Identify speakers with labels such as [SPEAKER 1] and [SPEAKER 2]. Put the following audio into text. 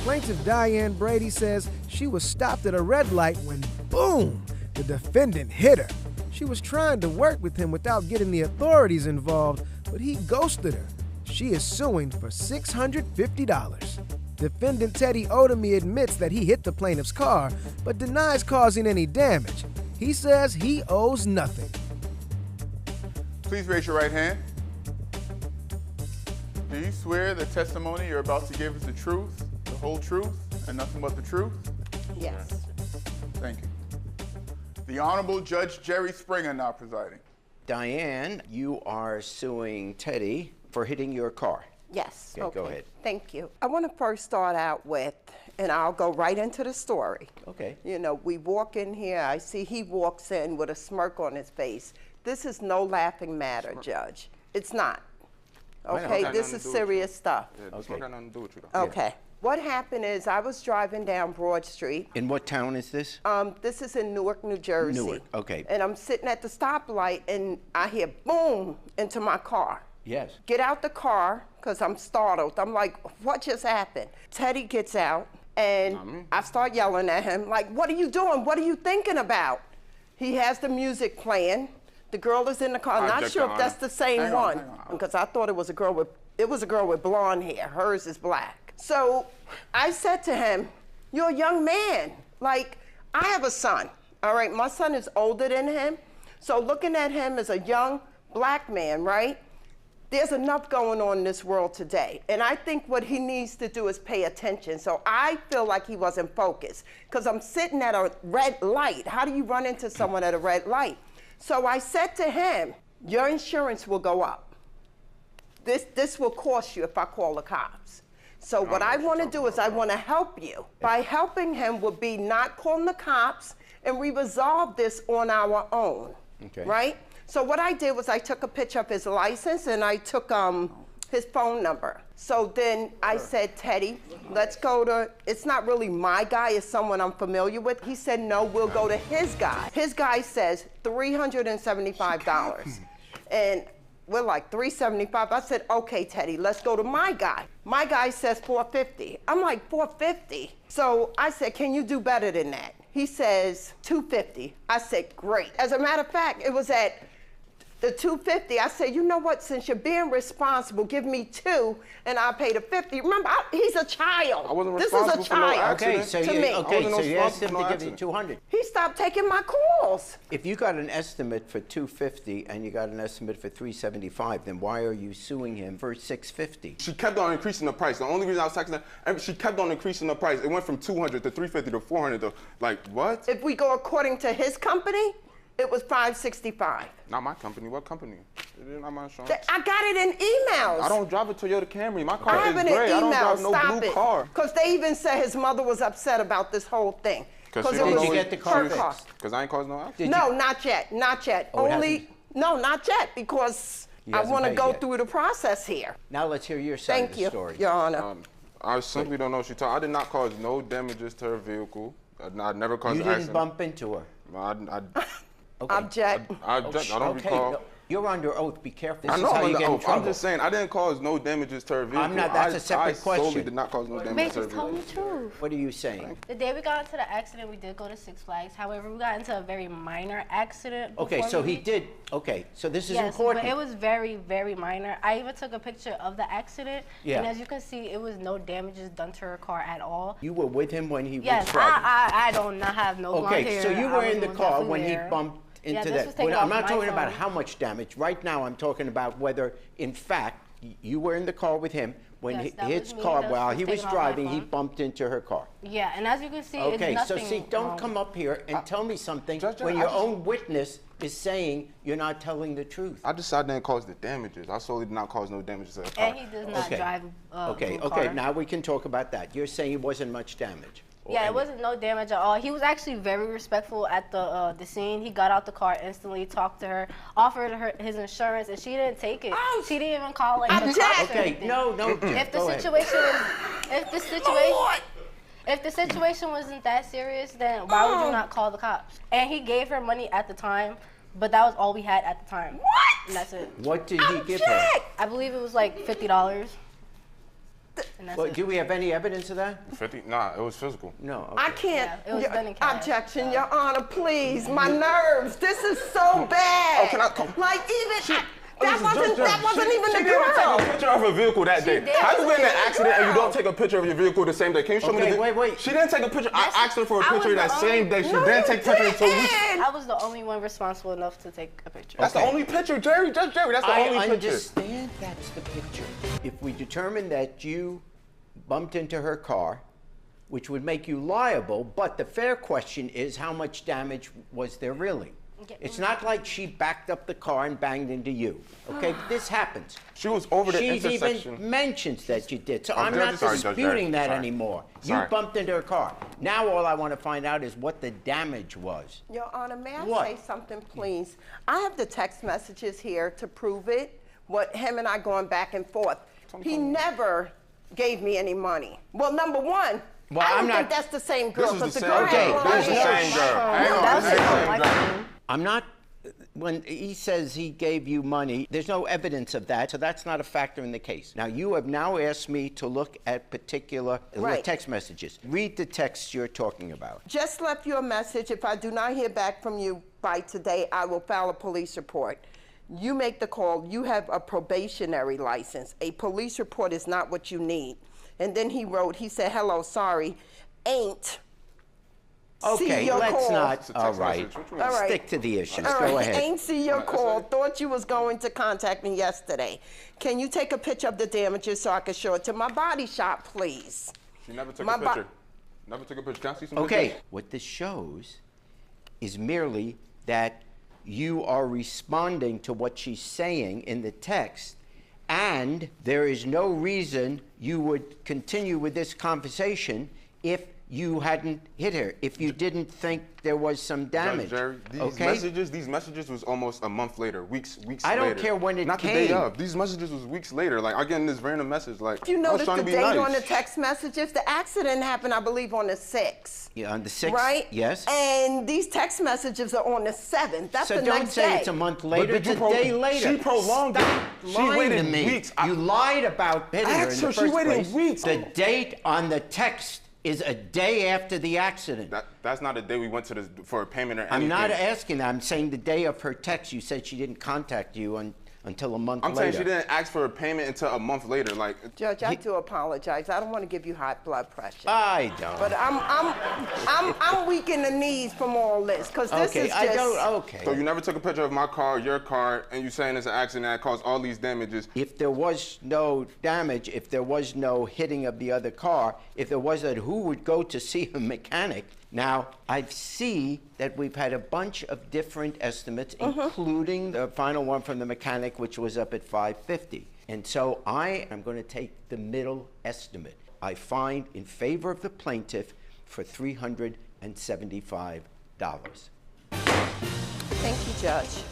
[SPEAKER 1] Plaintiff Diane Brady says she was stopped at a red light when, boom, the defendant hit her. She was trying to work with him without getting the authorities involved, but he ghosted her. She is suing for $650. Defendant Teddy Otomi admits that he hit the plaintiff's car, but denies causing any damage. He says he owes nothing.
[SPEAKER 2] Please raise your right hand. Do you swear the testimony you're about to give is the truth, the whole truth, and nothing but the truth?
[SPEAKER 3] Yes.
[SPEAKER 2] Thank you. The Honorable Judge Jerry Springer now presiding.
[SPEAKER 4] Diane, you are suing Teddy for hitting your car.
[SPEAKER 3] Yes.
[SPEAKER 4] Okay, go ahead.
[SPEAKER 3] Thank you. I want to first start out with, and I'll go right into the story.
[SPEAKER 4] Okay.
[SPEAKER 3] You know, we walk in here, I see he walks in with a smirk on his face. This is no laughing matter, Judge. It's not. Okay, this is serious stuff.
[SPEAKER 5] Yeah, this got nothing to do with you,
[SPEAKER 3] though. Okay. What happened is I was driving down Broad Street.
[SPEAKER 4] In what town is this?
[SPEAKER 3] This is in Newark, New Jersey.
[SPEAKER 4] Newark, okay.
[SPEAKER 3] And I'm sitting at the stoplight and I hear boom into my car.
[SPEAKER 4] Yes.
[SPEAKER 3] Get out the car, because I'm startled. I'm like, what just happened? Teddy gets out and I start yelling at him, like, what are you doing? What are you thinking about? He has the music playing. The girl is in the car. I'm not sure if that's the same one, because I thought it was a girl with blonde hair. Hers is black. So I said to him, you're a young man. Like, I have a son, all right? My son is older than him. So looking at him as a young black man, right? There's enough going on in this world today. And I think what he needs to do is pay attention. So I feel like he wasn't focused, because I'm sitting at a red light. How do you run into someone at a red light? So I said to him, your insurance will go up. This will cost you if I call the cops. So what I want to do is I want to help you. By helping him would be not calling the cops, and we resolve this on our own, right? So what I did was I took a picture of his license and I took his phone number. So then I said, Teddy, let's go to, it's not really my guy, it's someone I'm familiar with. He said, no, we'll go to his guy. His guy says $375. And we're like, $375? I said, okay, Teddy, let's go to my guy. My guy says $450. I'm like, $450? So I said, can you do better than that? He says, $250. I said, great. As a matter of fact, it was at the $250, I said, you know what, since you're being responsible, give me $2 and I'll pay the $50. Remember, he's a child.
[SPEAKER 5] I wasn't
[SPEAKER 3] this
[SPEAKER 5] responsible
[SPEAKER 3] is a child
[SPEAKER 4] Okay, so
[SPEAKER 3] to me.
[SPEAKER 4] you asked him to give you $200.
[SPEAKER 3] He stopped taking my calls.
[SPEAKER 4] If you got an estimate for $250 and you got an estimate for $375, then why are you suing him for $650?
[SPEAKER 5] She kept on increasing the price. The only reason I was texting her, she kept on increasing the price. It went from $200 to $350 to $400 to, like, what?
[SPEAKER 3] If we go according to his company, it was $565.
[SPEAKER 5] Not my company. What company? It is not my insurance.
[SPEAKER 3] I got it in emails.
[SPEAKER 5] I don't drive a Toyota Camry. My car
[SPEAKER 3] I have
[SPEAKER 5] is
[SPEAKER 3] it in
[SPEAKER 5] gray. I don't drive no
[SPEAKER 3] Stop
[SPEAKER 5] blue
[SPEAKER 3] it.
[SPEAKER 5] car.
[SPEAKER 3] Because they even said his mother was upset about this whole thing.
[SPEAKER 5] Did
[SPEAKER 4] you get the car
[SPEAKER 3] her
[SPEAKER 4] fixed?
[SPEAKER 5] Because I ain't caused no accident.
[SPEAKER 3] No, not yet. Not yet.
[SPEAKER 4] Oh,
[SPEAKER 3] No, not yet, because I want to go through the process here.
[SPEAKER 4] Now let's hear your side of the story.
[SPEAKER 3] Thank you, Your Honor.
[SPEAKER 5] I simply don't know what she's talking. I did not cause no damages to her vehicle. I never caused an accident.
[SPEAKER 4] You didn't bump into her?
[SPEAKER 5] Okay.
[SPEAKER 3] Object.
[SPEAKER 5] I don't recall.
[SPEAKER 4] No, you're under oath. Be careful.
[SPEAKER 5] I
[SPEAKER 4] This
[SPEAKER 5] know
[SPEAKER 4] is how
[SPEAKER 5] I'm
[SPEAKER 4] you
[SPEAKER 5] under
[SPEAKER 4] get in
[SPEAKER 5] oath.
[SPEAKER 4] trouble.
[SPEAKER 5] I'm just saying I didn't cause no damages to her vehicle.
[SPEAKER 4] I'm not. That's a separate question.
[SPEAKER 5] I solely did not cause no damage to her
[SPEAKER 6] Just tell
[SPEAKER 5] vehicle.
[SPEAKER 6] me the truth.
[SPEAKER 4] What are you saying?
[SPEAKER 6] The day we got into the accident, we did go to Six Flags. However, we got into a very minor accident.
[SPEAKER 4] Okay, so he did. Okay, so this is important.
[SPEAKER 6] But it was very, very minor. I even took a picture of the accident, and as you can see, it was no damages done to her car at all.
[SPEAKER 4] You were with him when he was
[SPEAKER 6] driving? Yes, I don't have no blonde hair.
[SPEAKER 4] Okay, so you were in the car when he bumped into that. I'm not talking about how much damage. Right now, I'm talking about whether, in fact, you were in the car with him when his car, while he was driving, he bumped into her car.
[SPEAKER 6] Yeah, and as you can see, it's
[SPEAKER 4] okay,
[SPEAKER 6] nothing
[SPEAKER 4] so see, don't come up here and tell me something when your own witness is saying you're not telling the truth.
[SPEAKER 5] I decided I didn't cause the damages. I solely did not cause no damages to her car.
[SPEAKER 6] And he does not drive a blue car.
[SPEAKER 4] Okay, now we can talk about that. You're saying it wasn't much damage.
[SPEAKER 6] Yeah, it wasn't no damage at all. He was actually very respectful at the scene. He got out the car instantly, talked to her, offered her his insurance, and she didn't take it. She didn't even call like the cops or anything.
[SPEAKER 4] No.
[SPEAKER 6] If the situation wasn't that serious, then why would you not call the cops? And he gave her money at the time, but that was all we had at the time.
[SPEAKER 3] What?
[SPEAKER 6] And that's it.
[SPEAKER 4] What did he give her?
[SPEAKER 6] I believe it was like $50.
[SPEAKER 4] Well, do we have any evidence of that?
[SPEAKER 5] 50? Nah, it was physical.
[SPEAKER 4] No. Okay.
[SPEAKER 3] I can't.
[SPEAKER 6] Yeah, it was done in cash.
[SPEAKER 3] Objection, Your Honor, please. My nerves. This is so bad.
[SPEAKER 5] Oh, can I?
[SPEAKER 3] Like even. That wasn't even the girl.
[SPEAKER 5] She didn't take a picture of her vehicle that day. How you get in an accident and you don't take a picture of your vehicle the same day? Can you show me the
[SPEAKER 4] wait.
[SPEAKER 5] She didn't take a picture. I asked her for a picture that same day. She didn't take a picture until weeks.
[SPEAKER 6] I was the only one responsible enough to take a picture.
[SPEAKER 5] That's the only picture, Jerry. Just Jerry. That's the only picture.
[SPEAKER 4] I understand that's the picture. If we determine that you bumped into her car, which would make you liable, but the fair question is how much damage was there really? It's not like she backed up the car and banged into you. Okay, this happens.
[SPEAKER 5] She was over the intersection.
[SPEAKER 4] She even mentions that you did, so I'm not disputing that anymore. You bumped into her car. Now all I want to find out is what the damage was.
[SPEAKER 3] Your Honor, may I say something, please? I have the text messages here to prove it, what him and I going back and forth. He never gave me any money. Well, number one, I don't think that's the same girl.
[SPEAKER 5] This is the same girl. This is the same girl. Hang on.
[SPEAKER 4] I'm not, when he says he gave you money, there's no evidence of that, so that's not a factor in the case. Now, you have now asked me to look at particular text messages. Read the texts you're talking about.
[SPEAKER 3] Just left you a message. If I do not hear back from you by today, I will file a police report. You make the call. You have a probationary license. A police report is not what you need. And then he wrote, he said, hello, sorry, ain't.
[SPEAKER 4] Okay, let's not. All
[SPEAKER 3] right.
[SPEAKER 4] Stick to the issues.
[SPEAKER 3] All
[SPEAKER 4] Go
[SPEAKER 3] right.
[SPEAKER 4] ahead.
[SPEAKER 3] Ain't see your call. Thought you was going to contact me yesterday. Can you take a picture of the damages so I can show it to my body shop, please?
[SPEAKER 5] She never took a picture. Never took a picture. Can I see some pictures?
[SPEAKER 4] Okay. What this shows is merely that you are responding to what she's saying in the text, and there is no reason you would continue with this conversation if you hadn't hit her, if you didn't think there was some damage.
[SPEAKER 5] Jerry, these messages was almost a month later, weeks later.
[SPEAKER 4] I don't care when it came.
[SPEAKER 5] Not the day of. These messages was weeks later. Like, I get in this random message, like,
[SPEAKER 3] you
[SPEAKER 5] I was
[SPEAKER 3] notice
[SPEAKER 5] trying
[SPEAKER 3] the
[SPEAKER 5] to be
[SPEAKER 3] date
[SPEAKER 5] nice.
[SPEAKER 3] on the text messages? The accident happened, I believe, on the 6th.
[SPEAKER 4] Yeah, on the 6th?
[SPEAKER 3] Right?
[SPEAKER 4] Yes.
[SPEAKER 3] And these text messages are on the 7th. That's the next day.
[SPEAKER 4] So don't say it's a month later, it's a day later.
[SPEAKER 5] She prolonged it. She waited weeks.
[SPEAKER 4] You lied about hitting her in the first place.
[SPEAKER 5] She waited weeks.
[SPEAKER 4] The date on the text is a day after the accident.
[SPEAKER 5] That's not a day we went to for a payment or anything.
[SPEAKER 4] I'm not asking that. I'm saying the day of her text, you said she didn't contact you until a month later.
[SPEAKER 5] I'm saying she didn't ask for a payment until a month later. Like,
[SPEAKER 3] Judge, I do apologize. I don't want to give you high blood pressure.
[SPEAKER 4] I don't.
[SPEAKER 3] But I'm weak in the knees from all this, because this is just...
[SPEAKER 5] So you never took a picture of my car, your car, and you saying it's an accident that caused all these damages.
[SPEAKER 4] If there was no damage, if there was no hitting of the other car, if there was that, who would go to see a mechanic? Now, I see that we've had a bunch of different estimates, including the final one from the mechanic, which was up at $550. And so I am going to take the middle estimate. I find in favor of the plaintiff for $375.
[SPEAKER 3] Thank you, Judge.